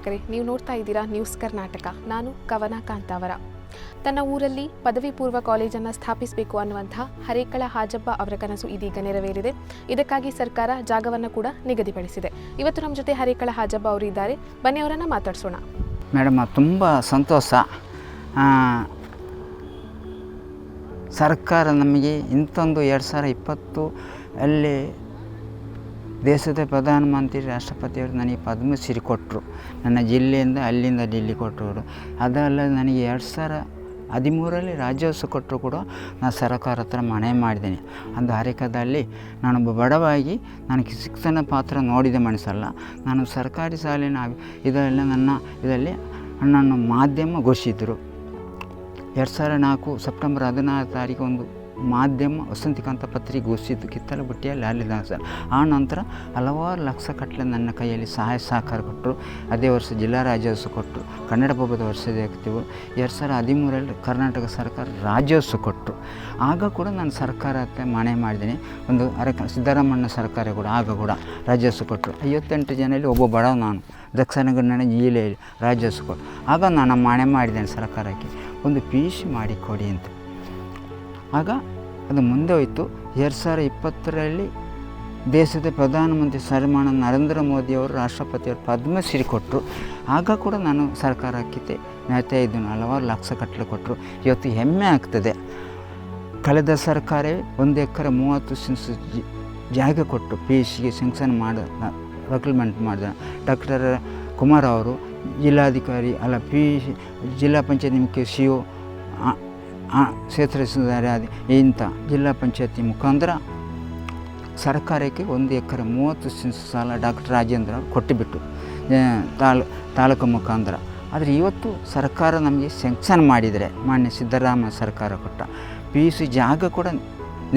ವೀಕ್ಷಕರೇ, ನೀವು ನೋಡ್ತಾ ಇದ್ದೀರಾ ನ್ಯೂಸ್ ಕರ್ನಾಟಕ. ನಾನು ಕವನ ಕಾಂತಾವರ. ತನ್ನ ಊರಲ್ಲಿ ಪದವಿ ಪೂರ್ವ ಕಾಲೇಜನ್ನು ಸ್ಥಾಪಿಸಬೇಕು ಅನ್ನುವಂಥ ಹರೇಕಳ ಹಾಜಬ್ಬ ಅವರ ಕನಸು ಇದೀಗ ನೆರವೇರಿದೆ. ಇದಕ್ಕಾಗಿ ಸರ್ಕಾರ ಜಾಗವನ್ನು ಕೂಡ ನಿಗದಿಪಡಿಸಿದೆ. ಇವತ್ತು ನಮ್ಮ ಜೊತೆ ಹರೇಕಳ ಹಾಜಬ್ಬ ಅವರು ಇದ್ದಾರೆ. ಬನ್ನಿ ಅವರನ್ನು ಮಾತಾಡ್ಸೋಣ. ಮೇಡಮ್, ತುಂಬ ಸಂತೋಷ. ಸರ್ಕಾರ ನಮಗೆ ಇಂಥೊಂದು 2020 ಅಲ್ಲಿ ದೇಶದ ಪ್ರಧಾನಮಂತ್ರಿ ರಾಷ್ಟ್ರಪತಿಯವರು ನನಗೆ ಪದ್ಮಶ್ರೀ ಕೊಟ್ಟರು. ನನ್ನ ಜಿಲ್ಲೆಯಿಂದ ಅಲ್ಲಿಂದ ಡೆಲ್ಲಿ ಕೊಟ್ಟರು. ಅದಲ್ಲ, ನನಗೆ 2013 ರಾಜ್ಯೋತ್ಸವ ಕೊಟ್ಟರು ಕೂಡ ನಾನು ಸರ್ಕಾರ ಹತ್ರ ಮನೆ ಮಾಡಿದ್ದೇನೆ. ಒಂದು ಹರೇಕದಲ್ಲಿ ನಾನೊಬ್ಬ ಬಡವಾಗಿ ನನಗೆ ಶಿಕ್ಷಣ ಪಾತ್ರ ನೋಡಿದ ಮನಸ್ಸಲ್ಲ. ನಾನು ಸರ್ಕಾರಿ ಶಾಲೆನ ಇದೆಲ್ಲ ಇದರಲ್ಲಿ ನನ್ನನ್ನು ಮಾಧ್ಯಮ ಘೋಷಿಸಿದರು. 2004 ಸೆಪ್ಟೆಂಬರ್ 16 ಒಂದು ಮಾಧ್ಯಮ ವಸಂತಿಕಾಂತ ಪತ್ರಿಕೆ ಘೋಷಿಸಿದ್ದು ಕಿತ್ತಲಬುಟ್ಟಿಯಲ್ಲಿ ಅಲ್ಲಿದ್ದ ಸರ್. ಆ ನಂತರ ಹಲವಾರು ಲಕ್ಷ ಕಟ್ಟಲೆ ನನ್ನ ಕೈಯಲ್ಲಿ ಸಹಾಯ ಸಹಕಾರ ಕೊಟ್ಟರು. ಅದೇ ವರ್ಷ ಜಿಲ್ಲಾ ರಾಜ್ಯೋತ್ಸವ ಕೊಟ್ಟರು. ಕನ್ನಡ ಹಬ್ಬದ ವರ್ಷದ ಆಗ್ತೀವಿ. 2013 ಕರ್ನಾಟಕ ಸರ್ಕಾರ ರಾಜ್ಯೋತ್ಸವ ಕೊಟ್ಟರು. ಆಗ ಕೂಡ ನಾನು ಸರ್ಕಾರ ಹತ್ರ ಮನೆ ಮಾಡಿದ್ದೀನಿ. ಒಂದು ಸಿದ್ದರಾಮಣ್ಣ ಸರ್ಕಾರ ಕೂಡ ಆಗ ಕೂಡ ರಾಜ್ಯೋತ್ಸವ ಕೊಟ್ಟರು. 58 ಜನರಲ್ಲಿ ಒಬ್ಬ ಬಡವ ನಾನು. ದಕ್ಷಿಣ ಕನ್ನಡ ಜಿಲ್ಲೆಯಲ್ಲಿ ರಾಜ್ಯೋತ್ಸವ ಕೊಟ್ಟರು. ಆಗ ನಾನು ಮನೆ ಮಾಡಿದ್ದೇನೆ ಸರ್ಕಾರಕ್ಕೆ, ಒಂದು PUC ಮಾಡಿಕೊಡಿ ಅಂತ. ಆಗ ಅದು ಮುಂದೆ ಹೋಯಿತು. 2020 ದೇಶದ ಪ್ರಧಾನಮಂತ್ರಿ ಸನ್ಮಾನ ನರೇಂದ್ರ ಮೋದಿಯವರು ರಾಷ್ಟ್ರಪತಿಯವರು ಪದ್ಮಶ್ರೀ ಕೊಟ್ಟರು. ಆಗ ಕೂಡ ನಾನು ಸರ್ಕಾರಕ್ಕೆ ನೇತಾ ಇದ್ದನು. ಹಲವಾರು ಲಕ್ಷ ಕಟ್ಟಲೆ ಕೊಟ್ಟರು. ಇವತ್ತು ಹೆಮ್ಮೆ ಆಗ್ತದೆ. ಕಳೆದ ಸರ್ಕಾರ 1 ಎಕರೆ 30 ಸೆನ್ಸ್ ಜಾಗ ಕೊಟ್ಟು PUCಗೆ ಸ್ಯಾಂಕ್ಷನ್ ರೆಕ್ರೂಟ್ಮೆಂಟ್ ಮಾಡಿದ ಡಾಕ್ಟರ್ ಕುಮಾರ್ ಅವರು ಜಿಲ್ಲಾಧಿಕಾರಿ PUC ಜಿಲ್ಲಾ ಪಂಚಾಯತ್ ನಿಮಗೆ CO ಕ್ಷೇತ್ರ ಇಂಥ ಜಿಲ್ಲಾ ಪಂಚಾಯತಿ ಮುಖಾಂತರ ಸರ್ಕಾರಕ್ಕೆ 1 ಎಕರೆ 30 ಸೆನ್ಸ್ ಸಾಲ ಡಾಕ್ಟರ್ ರಾಜೇಂದ್ರ ಅವರು ಕೊಟ್ಟುಬಿಟ್ಟು ತಾಲೂಕು ಮುಖಾಂತರ. ಆದರೆ ಇವತ್ತು ಸರ್ಕಾರ ನಮಗೆ ಸ್ಯಾಂಕ್ಷನ್ ಮಾಡಿದರೆ, ಮಾನ್ಯ ಸಿದ್ದರಾಮಯ್ಯ ಸರ್ಕಾರ ಕೊಟ್ಟ PUC ಜಾಗ ಕೂಡ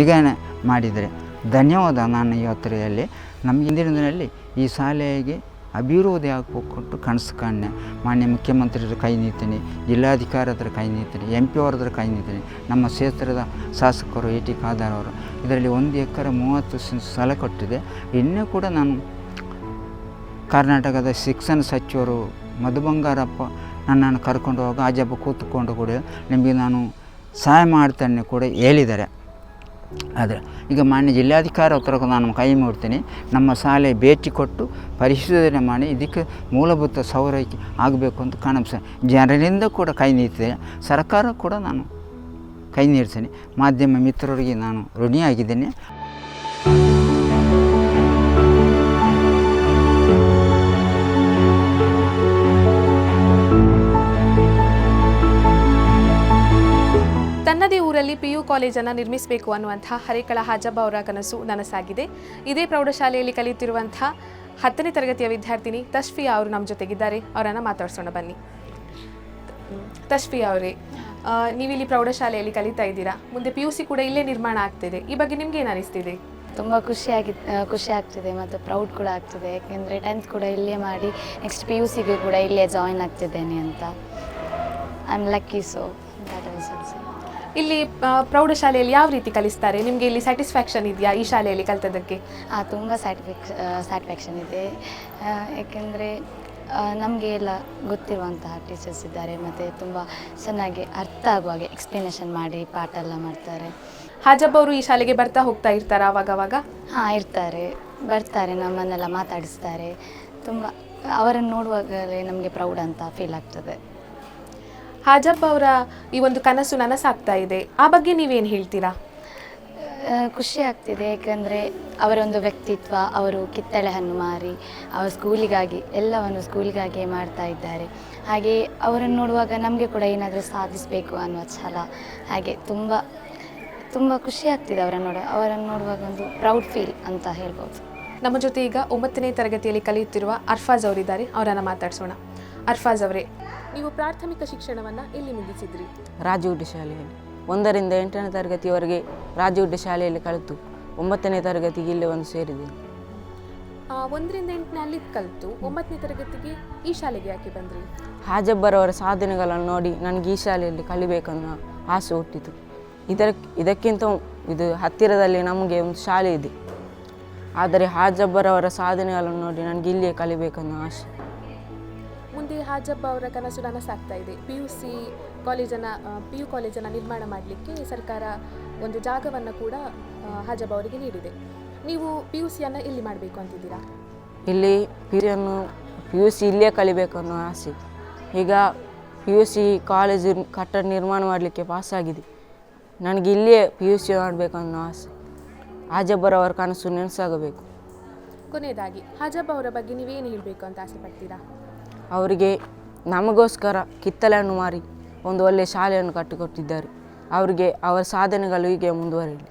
ನಿಗದಿ ಮಾಡಿದರೆ ಧನ್ಯವಾದ. ನಾನು ಇವತ್ತರಲ್ಲಿ ನಮಗೆ ಇಂದಿನ ದಿನದಲ್ಲಿ ಈ ಶಾಲೆಗೆ ಅಭಿವೃದ್ಧಿ ಹಾಕಿಕೊಟ್ಟು ಕನಸು ಕಾಣೆ. ಮಾನ್ಯ ಮುಖ್ಯಮಂತ್ರಿಯರ ಕೈ ನೀಡ್ತೀನಿ, ಜಿಲ್ಲಾಧಿಕಾರಿ ಹತ್ರ ಕೈ ನೀಡ್ತೀನಿ, MP ಅವ್ರ ಕೈ ನೀಡ್ತೀನಿ, ನಮ್ಮ ಕ್ಷೇತ್ರದ ಶಾಸಕರು AT ಖಾದರ್ ಅವರು ಇದರಲ್ಲಿ 1 ಎಕರೆ 30 ಸೆನ್ಸ್ ಸ್ಥಳ ಕೊಟ್ಟಿದೆ. ಇನ್ನೂ ಕೂಡ ನಾನು ಕರ್ನಾಟಕದ ಶಿಕ್ಷಣ ಸಚಿವರು ಮಧು ಬಂಗಾರಪ್ಪ ನನ್ನನ್ನು ಕರ್ಕೊಂಡು ಹೋಗಿ ಹಾಜಬ್ಬ ಕೂತ್ಕೊಂಡು ಕೂಡ ನಿಮಗೆ ನಾನು ಸಹಾಯ ಮಾಡ್ತೇನೆ ಕೂಡ ಹೇಳಿದ್ದಾರೆ. ಆದರೆ ಈಗ ಮಾನ್ಯ ಜಿಲ್ಲಾಧಿಕಾರಿ ಹತ್ರ ನಾನು ಕೈ ಮುಡ್ತೀನಿ. ನಮ್ಮ ಶಾಲೆ ಭೇಟಿ ಕೊಟ್ಟು ಪರಿಶೀಲನೆ ಮಾಡಿ ಇದಕ್ಕೆ ಮೂಲಭೂತ ಸೌಲಭ್ಯ ಆಗಬೇಕು ಅಂತ ಕಾಣಿಸ ಜನರಿಂದ ಕೂಡ ಕೈ ನೀಡ್ತಿದೆ. ಸರ್ಕಾರ ಕೂಡ ನಾನು ಕೈ ನೀಡ್ತೀನಿ. ಮಾಧ್ಯಮ ಮಿತ್ರರಿಗೆ ನಾನು ಋಣಿಯಾಗಿದ್ದೇನೆ. ತನ್ನದೇ ಊರಲ್ಲಿ PU ಕಾಲೇಜನ್ನು ನಿರ್ಮಿಸಬೇಕು ಅನ್ನುವಂಥ ಹರೇಕಳ ಹಾಜಬ್ಬ ಅವರ ಕನಸು ನನಸಾಗಿದೆ. ಇದೇ ಪ್ರೌಢಶಾಲೆಯಲ್ಲಿ ಕಲಿಯುತ್ತಿರುವಂಥ 10ನೇ ತರಗತಿಯ ವಿದ್ಯಾರ್ಥಿನಿ ತಶ್ಫಿಯಾ ಅವರು ನಮ್ಮ ಜೊತೆಗಿದ್ದಾರೆ. ಅವರನ್ನು ಮಾತಾಡ್ಸೋಣ ಬನ್ನಿ. ತಶ್ಫಿಯಾ ಅವರೇ, ನೀವಿಲ್ಲಿ ಪ್ರೌಢಶಾಲೆಯಲ್ಲಿ ಕಲಿತಾ ಇದ್ದೀರಾ. ಮುಂದೆ PUC ಕೂಡ ಇಲ್ಲೇ ನಿರ್ಮಾಣ ಆಗ್ತಿದೆ. ಈ ಬಗ್ಗೆ ನಿಮ್ಗೆ ಏನು ಅನಿಸ್ತಿದೆ? ತುಂಬ ಖುಷಿ ಆಗ್ತಿದೆ ಮತ್ತು ಪ್ರೌಡ್ ಕೂಡ ಆಗ್ತಿದೆ. ಯಾಕೆಂದರೆ 10th ಕೂಡ ಇಲ್ಲೇ ಮಾಡಿ ನೆಕ್ಸ್ಟ್ PUCಗೂ ಕೂಡ ಇಲ್ಲೇ ಜಾಯಿನ್ ಆಗ್ತಿದ್ದೇನೆ ಅಂತ. I am lucky. So that is also. ಇಲ್ಲಿ ಪ್ರೌಢಶಾಲೆಯಲ್ಲಿ ಯಾವ ರೀತಿ ಕಲಿಸ್ತಾರೆ? ನಿಮಗೆ ಇಲ್ಲಿ ಸ್ಯಾಟಿಸ್ಫ್ಯಾಕ್ಷನ್ ಇದೆಯಾ ಈ ಶಾಲೆಯಲ್ಲಿ ಕಲಿತದಕ್ಕೆ? ತುಂಬ ಸ್ಯಾಟಿಸ್ಫ್ಯಾಕ್ಷನ್ ಇದೆ. ಏಕೆಂದರೆ ನಮಗೆ ಎಲ್ಲ ಗೊತ್ತಿರುವಂತಹ ಟೀಚರ್ಸ್ ಇದ್ದಾರೆ ಮತ್ತು ತುಂಬ ಚೆನ್ನಾಗಿ ಅರ್ಥ ಆಗುವಾಗೆ ಎಕ್ಸ್ಪ್ಲನೇಷನ್ ಮಾಡಿ ಪಾಠ ಎಲ್ಲ ಮಾಡ್ತಾರೆ. ಹಾಜಬ್ಬ ಅವರು ಈ ಶಾಲೆಗೆ ಬರ್ತಾ ಹೋಗ್ತಾ ಇರ್ತಾರಾ ಆವಾಗವಾಗ? ಹಾಂ, ಬರ್ತಾರೆ, ನಮ್ಮನ್ನೆಲ್ಲ ಮಾತಾಡಿಸ್ತಾರೆ. ತುಂಬ ಅವರನ್ನು ನೋಡುವಾಗಲೇ ನಮಗೆ ಪ್ರೌಡ್ ಅಂತ ಫೀಲ್ ಆಗ್ತದೆ. ಹಾಜಬ್ಬ ಅವರ ಈ ಒಂದು ಕನಸು ನನಸಾಗ್ತಾ ಇದೆ, ಆ ಬಗ್ಗೆ ನೀವೇನು ಹೇಳ್ತೀರಾ? ಖುಷಿ ಆಗ್ತಿದೆ. ಏಕೆಂದರೆ ಅವರೊಂದು ವ್ಯಕ್ತಿತ್ವ, ಅವರು ಕಿತ್ತಳೆ ಹಣ್ಣು ಮಾರಿ ಅವರು ಎಲ್ಲವನ್ನು ಸ್ಕೂಲಿಗಾಗಿ ಮಾಡ್ತಾ ಇದ್ದಾರೆ. ಹಾಗೆ ಅವರನ್ನು ನೋಡುವಾಗ ನಮಗೆ ಕೂಡ ಏನಾದರೂ ಸಾಧಿಸಬೇಕು ಅನ್ನುವ ಛಲ. ಹಾಗೆ ತುಂಬ ಖುಷಿ ಆಗ್ತಿದೆ ಅವರನ್ನು ನೋಡುವಾಗ ಒಂದು ಪ್ರೌಡ್ ಫೀಲ್ ಅಂತ ಹೇಳ್ಬೋದು. ನಮ್ಮ ಜೊತೆ ಈಗ 9ನೇ ತರಗತಿಯಲ್ಲಿ ಕಲಿಯುತ್ತಿರುವ ಅರ್ಫಾಜ್ ಅವರಿದ್ದಾರೆ. ಅವರನ್ನು ಮಾತಾಡ್ಸೋಣ. ಅರ್ಫಾಜ್ ಅವರೇ, ನೀವು ಪ್ರಾಥಮಿಕ ಶಿಕ್ಷಣವನ್ನು ಎಲ್ಲಿ ಮುಗಿಸಿದ್ರಿ? ರಾಜಗುಡ್ಡೆ ಶಾಲೆಯಲ್ಲಿ 1ರಿಂದ 8ನೇ ತರಗತಿಯವರೆಗೆ ರಾಜಗುಡ್ಡೆ ಶಾಲೆಯಲ್ಲಿ ಕಲಿತು 9ನೇ ತರಗತಿಗೆ ಇಲ್ಲೇ ಒಂದು ಸೇರಿದ್ದೀನಿ. 1ರಿಂದ 8ನೇ ಅಲ್ಲಿ ಕಲಿತು 9ನೇ ತರಗತಿಗೆ ಈ ಶಾಲೆಗೆ ಯಾಕೆ ಬಂದ್ರಿ? ಹಾಜಬ್ಬರವರ ಸಾಧನೆಗಳನ್ನು ನೋಡಿ ನನಗೆ ಈ ಶಾಲೆಯಲ್ಲಿ ಕಲಿಬೇಕನ್ನೋ ಆಸೆ ಹುಟ್ಟಿತು. ಇದಕ್ಕಿಂತ ಇದು ಹತ್ತಿರದಲ್ಲಿ ನಮಗೆ ಒಂದು ಶಾಲೆ ಇದೆ. ಆದರೆ ಹಾಜಬ್ಬರವರ ಸಾಧನೆಗಳನ್ನು ನೋಡಿ ನನಗೆ ಇಲ್ಲಿಯೇ ಕಲಿಬೇಕನ್ನೋ ಆಸೆ. ಮುಂದೆ ಹಾಜಬ್ಬ ಅವರ ಕನಸು ನನಸಾಗ್ತಾ ಇದೆ. PU ಕಾಲೇಜನ್ನು ನಿರ್ಮಾಣ ಮಾಡಲಿಕ್ಕೆ ಸರ್ಕಾರ ಒಂದು ಜಾಗವನ್ನು ಕೂಡ ಹಾಜಬ್ಬ ಅವರಿಗೆ ನೀಡಿದೆ. ನೀವು PUCಯನ್ನು ಎಲ್ಲಿ ಮಾಡಬೇಕು ಅಂತಿದ್ದೀರಾ? ಇಲ್ಲಿ PUC ಇಲ್ಲೇ ಕಲಿಬೇಕು ಅನ್ನೋ ಆಸೆ. ಈಗ PUC ಕಾಲೇಜು ಕಟ್ಟಡ ನಿರ್ಮಾಣ ಮಾಡಲಿಕ್ಕೆ ಪಾಸಾಗಿದೆ. ನನಗೆ ಇಲ್ಲೇ PUC ಮಾಡಬೇಕು ಅನ್ನೋ ಆಸೆ. ಹಾಜಬ್ಬರವರ ಕನಸು ನೆನಸಾಗಬೇಕು. ಕೊನೆಯದಾಗಿ ಹಾಜಬ್ಬ ಅವರ ಬಗ್ಗೆ ನೀವೇನು ಹೇಳಬೇಕು ಅಂತ ಆಸೆ ಪಡ್ತೀರಾ? ಅವರಿಗೆ ನಮಗೋಸ್ಕರ ಕಿತ್ತಳೆ ಹಣ್ಣು ಮಾರಿ ಒಂದು ಒಳ್ಳೆಯ ಶಾಲೆಯನ್ನು ಕಟ್ಟಿಕೊಟ್ಟಿದ್ದಾರೆ. ಅವರಿಗೆ ಅವರ ಸಾಧನೆಗಳು ಹೀಗೆ ಮುಂದುವರಿಯಲಿ.